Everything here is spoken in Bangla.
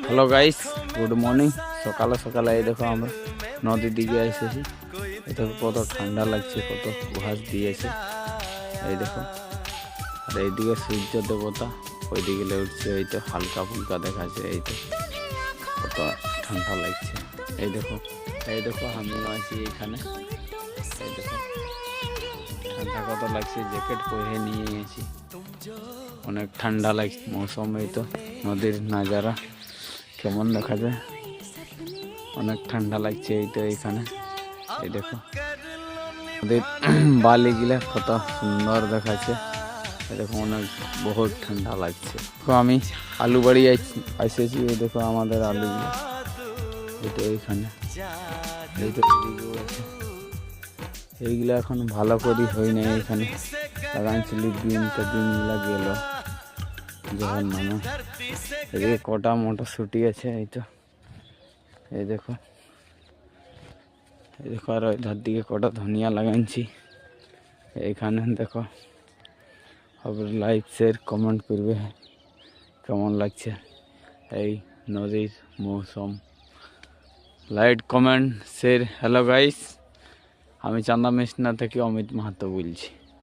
Hello guys, good morning. সকালে সকালে এই দেখো আমরা নদীর দিকে এসেছি। এই দেখো কত ঠান্ডা লাগছে, কত ঘাস দিয়েছে এই দেখো। আর এইদিকে সূর্য দেবতা ওইদিকে উঠছে, এই তো হালকা ফুলকা দেখাচ্ছে। এই তো কত ঠান্ডা লাগছে এই দেখো। এই দেখো আমিও আছি এখানে। এই দেখো ঠান্ডা কত লাগছে, জ্যাকেট পরে নিয়ে গেছি। অনেক ঠান্ডা লাগছে মৌসুম। এই তো নদীর নাজারা কেমন দেখা যায়, অনেক ঠান্ডা লাগছে। এই তো এইখানে এই দেখো নদীর বালিগুলা কত সুন্দর দেখাচ্ছে। এই দেখো অনেক বহুত ঠান্ডা লাগছে। দেখো আমি আলু বাড়ি এসেছি। এই দেখো আমাদের আলুগুলো এই তো এইখানে। এই তো আছে, এইগুলো এখন ভালো করে হয় না। এইখানে লাগাইছিলি দিনগুলা গেল যখন নামা। এদিকে কটা মটরশুটি আছে এই তো। এই দেখো এই দেখো আর ওইধার দিকে কটা ধনিয়া লাগাইছি। এইখানে দেখো হবে। লাইক শেয়ার কমেন্ট করবে কেমন লাগছে এই নদীর মৌসুম। Like comment share. Hello guys, আমি চান্দা মিশনা থেকে অমিত মাহাতো বলছি।